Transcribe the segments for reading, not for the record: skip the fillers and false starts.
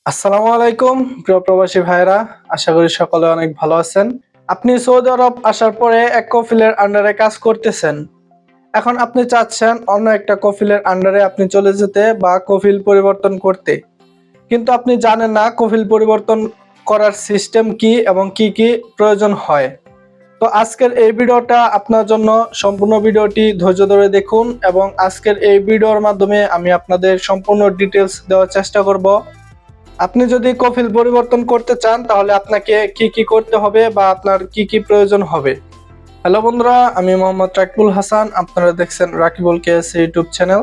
আসসালামু আলাইকুম প্রিয় প্রবাসী ভাইরা, আশা করি সকলে অনেক ভালো আছেন। আপনি সৌদি আরব আসার পরে এক কফিলের আন্ডারে কাজ করতেছেন। এখন আপনি চাচ্ছেন অন্য একটা কফিলের আন্ডারে আপনি চলে যেতে বা কফিল পরিবর্তন করতে, কিন্তু আপনি জানেন না কফিল পরিবর্তন করার সিস্টেম কি এবং কি কি প্রয়োজন হয়। তো আজকের এই ভিডিওটা আপনার জন্য। সম্পূর্ণ ভিডিওটি ধৈর্য ধরে দেখুন এবং আজকের এই ভিডিওর মাধ্যমে আমি আপনাদের সম্পূর্ণ ডিটেলস দেওয়ার চেষ্টা করব। আপনি যদি কফিল পরিবর্তন করতে চান তাহলে আপনাকে কি কি করতে হবে বা আপনার কি কি প্রয়োজন হবে। হ্যালো বন্ধুরা, আমি মোহাম্মদ রাকিবুল হাসান, আপনারা দেখছেন রাকিবুল কেএস ইউটিউব চ্যানেল।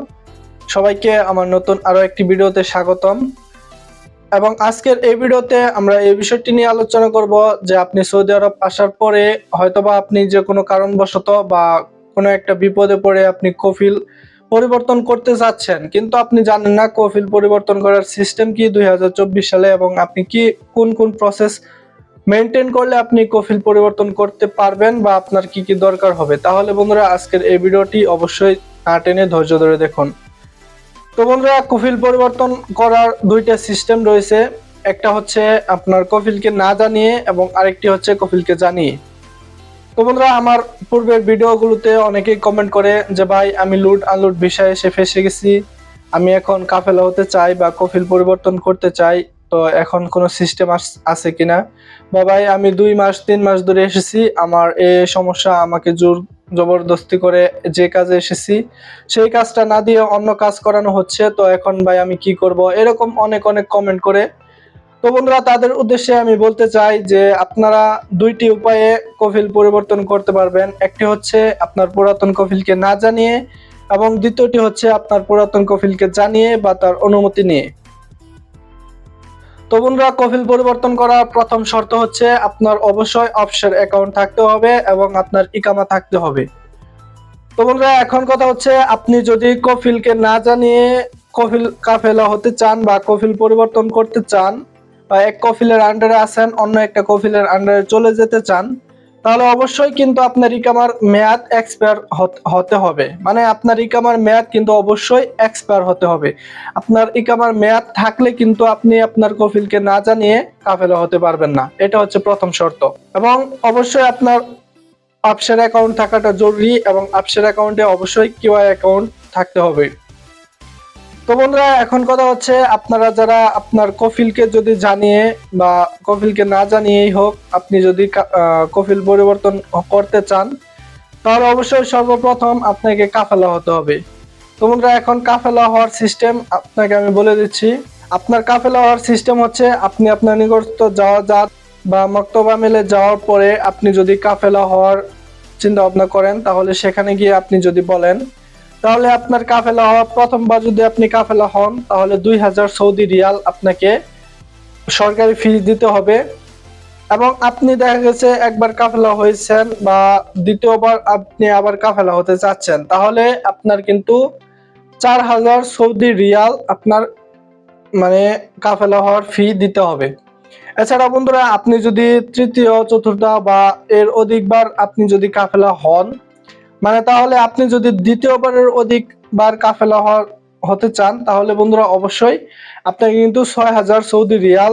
সবাইকে আমার নতুন আরো একটি ভিডিওতে স্বাগতম। এবং আজকের এই ভিডিওতে আমরা এই বিষয়টি নিয়ে আলোচনা করব যে আপনি সৌদি আরব আসার পরে হয়তোবা আপনি যে কোনো কারণবশত বা কোনো একটা বিপদে পড়ে আপনি কফিল পরিবর্তন করতে যাচ্ছেন, কিন্তু আপনি জানেন না কফিল পরিবর্তন করার সিস্টেম কি 2024 সালে এবং আপনি কি কোন কোন প্রসেস মেনটেন করলে আপনি কফিল পরিবর্তন করতে পারবেন বা আপনার কি কি দরকার হবে। তাহলে বন্ধুরা আজকের এই ভিডিওটি অবশ্যই না টেনে ধৈর্য ধরে দেখুন। তো বন্ধুরা, কফিল পরিবর্তন করার দুইটা সিস্টেম রয়েছে। একটা হচ্ছে আপনার কফিলকে না জানিয়ে এবং আরেকটি হচ্ছে কফিলকে জানিয়ে। তো বন্ধুরা, আমার পূর্বের ভিডিওগুলোতে অনেকেই কমেন্ট করে যে ভাই আমি লুট আনলুট ভিসায় এসে ফেসে গেছি, আমি এখন কাফেলা হতে চাই বা কফিল পরিবর্তন করতে চাই, তো এখন কোনো সিস্টেম আছে কিনা, বা ভাই আমি 2 মাস 3 মাস ধরে এসেছি, আমার এই সমস্যা, আমাকে জোর জবরদস্তি করে যে কাজে এসেছি সেই কাজটা না দিয়ে অন্য কাজ করানো হচ্ছে, তো এখন ভাই আমি কি করব, এরকম অনেক অনেক কমেন্ট করে। তো বন্ধুরা, তাদের উদ্দেশ্যে আমি বলতে চাই যে আপনারা দুইটি উপায়ে কফিল পরিবর্তন করতে পারবেন। একটি হচ্ছে আপনার পুরাতন কফিলকে না জানিয়ে এবং দ্বিতীয়টি হচ্ছে আপনার পুরাতন কফিলকে জানিয়ে বা তার অনুমতি নিয়ে। তো বন্ধুরা, কফিল পরিবর্তন করার প্রথম শর্ত হচ্ছে আপনার অবশ্যই অফশোর অ্যাকাউন্ট থাকতে হবে এবং আপনার ইকামা থাকতে হবে। তো বন্ধুরা, এখন কথা হচ্ছে আপনি যদি কফিলকে না জানিয়ে কফিল কাফেলা হতে চান বা কফিল পরিবর্তন করতে চান বা এক কফিলের আন্ডারে আছেন অন্য একটা কফিলের আন্ডারে চলে যেতে চান, তাহলে অবশ্যই কিন্তু আপনার ইকামার মেয়াদ এক্সপায়ার হতে হবে। মানে আপনার ইকামার মেয়াদ কিন্তু অবশ্যই এক্সপায়ার হতে হবে। আপনার ইকামার মেয়াদ থাকলে কিন্তু আপনি আপনার কফিলকে না জানিয়ে কাফেলা হতে পারবেন না। এটা হচ্ছে প্রথম শর্ত। এবং অবশ্যই আপনার অফশোর অ্যাকাউন্ট থাকাটা জরুরি এবং অফশোর অ্যাকাউন্টে অবশ্যই কিউআই অ্যাকাউন্ট থাকতে হবে। তো বন্ধুরা, এখন কথা হচ্ছে আপনারা যারা আপনার কফিলকে যদি জানিয়ে বা কফিলকে না জানিয়েই হোক আপনি যদি কফিল পরিবর্তন করতে চান, তাহলে অবশ্যই সর্বপ্রথম আপনাকে কাফেলা হতে হবে। তো বন্ধুরা, এখন কাফেলা হওয়ার সিস্টেম আপনাকে আমি বলে দিচ্ছি। আপনার কাফেলা হওয়ার সিস্টেম হচ্ছে আপনি আপনার নিকটস্থ জাত বা মক্তবা মেলে যাওয়ার পরে আপনি যদি কাফেলা হওয়ার চিন্তা ভাবনা করেন, তাহলে সেখানে গিয়ে আপনি যদি বলেন, তাহলে আপনার কাফেলা হওয়া প্রথমবার যদি আপনি কাফেলা হন তাহলে 2000 সৌদি রিয়াল আপনাকে সরকারি ফি দিতে হবে। এবং আপনি দেখা গেছে একবার কাফেলা হয়েছেন বা দ্বিতীয়বার আপনি আবার কাফেলা হতে চাচ্ছেন, তাহলে আপনার কিন্তু 4000 সৌদি রিয়াল আপনার মানে কাফেলা হওয়ার ফি দিতে হবে। এছাড়া বন্ধুরা, আপনি যদি তৃতীয় চতুর্থ বা এর অধিকবার আপনি যদি কাফেলা হন, মানে তাহলে আপনি যদি দ্বিতীয়বারের অধিকবার কাফেলা হতে চান, তাহলে বন্ধুরা অবশ্যই আপনাকে কিন্তু 6000 সৌদি রিয়াল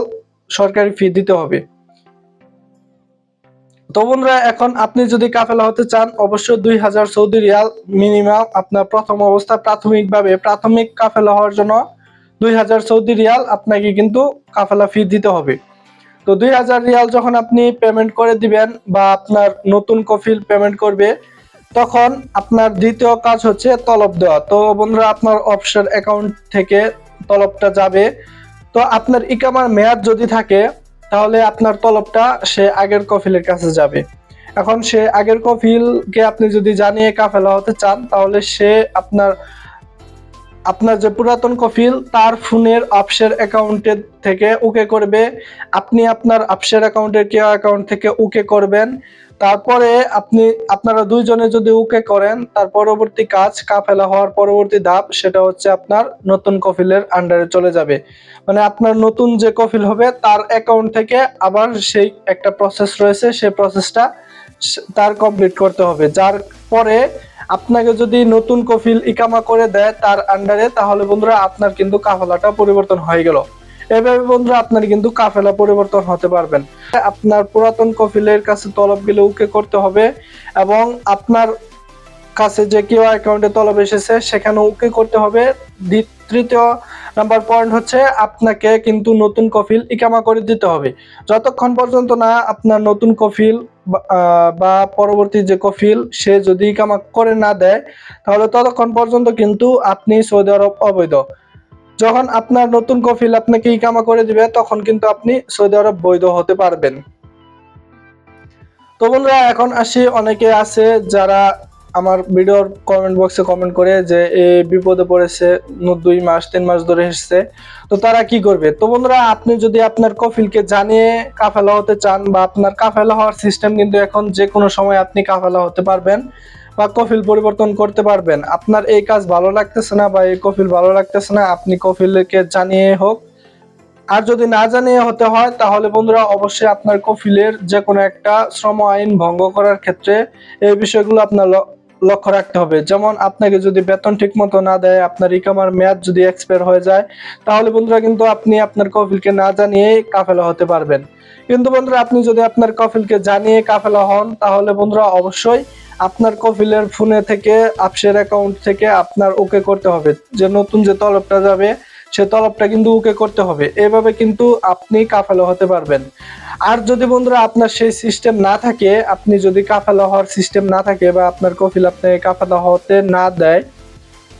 সরকারি ফি দিতে হবে। তো বন্ধুরা, এখন আপনি যদি কাফেলা হতে চান অবশ্যই 2000 সৌদি রিয়াল মিনিমাম আপনার প্রথম অবস্থা প্রাথমিক কাফেলা হওয়ার জন্য 2000 সৌদি রিয়াল আপনাকে কিন্তু কাফেলা ফি দিতে হবে। তো 2000 রিয়াল যখন আপনি পেমেন্ট করে দিবেন বা আপনার নতুন কফিল পেমেন্ট করবে, তখন আপনার দ্বিতীয় কাজ হচ্ছে তলব দেওয়া। তো বন্ধুরা, আপনার অফশোর অ্যাকাউন্ট থেকে তলবটা যাবে। তো আপনার ইকামার মেয়াদ যদি থাকে তাহলে আপনার তলবটা সে আগের কফিলের কাছে যাবে। এখন সে আগের কফিলকে আপনি যদি জানিয়ে কাফেলা হতে চান, তাহলে সে আপনার যে পুরাতন কফিল তার ফোনের অফশোর অ্যাকাউন্টের থেকে ওকে করবে, আপনি আপনার অফশোর অ্যাকাউন্টের কেউ অ্যাকাউন্ট থেকে ওকে করবেন। তারপরে আপনারা দুইজনে যদি ওকে করেন, তার পরবর্তী কাজ কাফেলা হওয়ার পরবর্তী ধাপ সেটা হচ্ছে আপনার নতুন কফিলের আন্ডারে চলে যাবে। মানে আপনার নতুন যে কফিল হবে তার অ্যাকাউন্ট থেকে আবার সেই একটা প্রসেস রয়েছে, সেই প্রসেসটা তার কমপ্লিট করতে হবে। যার পরে আপনাকে যদি নতুন কফিল ইকামা করে দেয় তার আন্ডারে, তাহলে বন্ধুরা আপনার কিন্তু কাফেলাটা পরিবর্তন হয়ে গেল। এভাবে বন্ধুরা আপনার কিন্তু কাফেলা পরিবর্তন হতে পারবেন। আপনার পুরাতন কফিলের কাছে তলব গেলে ওকে করতে হবে এবং আপনার কাছে যে কেউ অ্যাকাউন্টে তলব এসেছে সেখানে ওকে করতে হবে। তৃতীয় নাম্বার পয়েন্ট হচ্ছে আপনাকে কিন্তু নতুন কফিল ইকামা করে দিতে হবে। যতক্ষণ পর্যন্ত না আপনার নতুন কফিল বা পরবর্তী যে কফিল সে যদি ইকামা করে না দেয় তাহলে ততক্ষণ পর্যন্ত কিন্তু আপনি সৌদি আরব অবৈধ। যখন আপনার নতুন কফিল আপনাকে ইকামা করে দিবে তখন কিন্তু আপনি সৌদি আরব বৈধ হতে পারবেন। তো বন্ধুরা এখন আসি, অনেকে আছে যারা আমার ভিডিওর কমেন্ট বক্সে কমেন্ট করে যে এই বিপদে পড়েছে, 2 মাস 3 মাস ধরে এসেছে, তো তারা কি করবে? তো বন্ধুরা আপনি যদি আপনার কফিলকে জানিয়ে কাফেলা হতে চান বা আপনার কাফেলা হওয়ার সিস্টেম কিন্তু এখন যে কোনো সময় আপনি কাফেলা হতে পারবেন বা কফিল পরিবর্তন করতে পারবেন। আপনার এই কাজ ভালো লাগতেছে না বা এই কফিল ভালো লাগতেছে না, আপনি কফিলকে জানিয়ে হোক, আর যদি না জানিয়ে হতে হয় তাহলে বন্ধুরা অবশ্যই আপনার কফিলের যে কোনো একটা শ্রম আইন ভঙ্গ করার ক্ষেত্রে এই বিষয়গুলো আপনার লক্ষ্য রাখতে হবে। যেমন আপনাকে যদি বেতন ঠিক মতো না দেয়, আপনার ইকামার মেয়াদ যদি এক্সপায়ার হয়ে যায়, তাহলে বন্ধুরা কিন্তু আপনি আপনার কফিলকে না জানিয়ে কাফেলা হতে পারবেন। কিন্তু বন্ধুরা আপনি যদি আপনার কফিলকে জানিয়ে কাফেলা হন তাহলে বন্ধুরা অবশ্যই আপনার কফিলের ফোনে থেকে আপসের অ্যাকাউন্ট থেকে আপনার ওকে করতে হবে, যে নতুন যে তলবটা যাবে সে তলবটা কিন্তু ওকে করতে হবে। এভাবে কিন্তু আপনি কাফেলা হতে পারবেন। আর যদি বন্ধুরা আপনার সেই সিস্টেম না থাকে, আপনি যদি কাফেলা হওয়ার সিস্টেম না থাকে বা আপনার কফিল আপনাকে কাফেলা হতে না দেয়,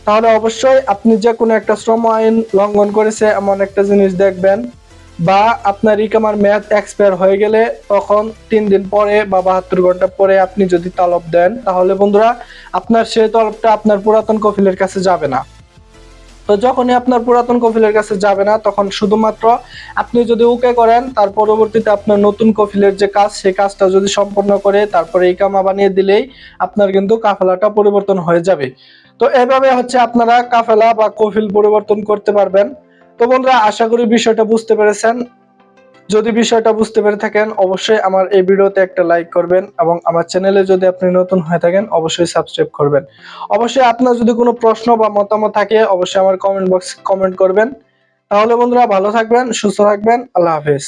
তাহলে অবশ্যই আপনি যে কোনো একটা শ্রম আইন লঙ্ঘন করেছে এমন একটা জিনিস দেখবেন, বা আপনার ইকামার মেয়াদ এক্সপায়ার হয়ে গেলে তখন 3 দিন পরে বা 72 ঘন্টা পরে আপনি যদি তলব দেন তাহলে বন্ধুরা আপনার সেই তলবটা আপনার পুরাতন কফিলের কাছে যাবে না। তো যখনই আপনার পুরাতন কফিলের কাছে যাবে না তখন শুধুমাত্র আপনি যদি ওকে করেন, তার পরবর্তীতে আপনার নতুন কফিলের যে কাজ সেই কাজটা যদি সম্পন্ন করে তারপরে ইকামা বানিয়ে দিলেই আপনার কিন্তু কাফেলাটা পরিবর্তন হয়ে যাবে। তো এভাবে হচ্ছে আপনারা কাফেলা বা কফিল পরিবর্তন করতে পারবেন। তো বন্ধুরা আশা করি বিষয়টা বুঝতে পেরেছেন। যদি বিষয়টা বুঝতে পেরে থাকেন অবশ্যই আমার এই ভিডিওতে একটা লাইক করবেন এবং আমার চ্যানেলে যদি আপনি নতুন হয়ে থাকেন অবশ্যই সাবস্ক্রাইব করবেন। অবশ্যই আপনার যদি কোনো প্রশ্ন বা মতামত থাকে অবশ্যই আমার কমেন্ট বক্সে কমেন্ট করবেন। তাহলে বন্ধুরা ভালো থাকবেন, সুস্থ থাকবেন, আল্লাহ হাফেজ।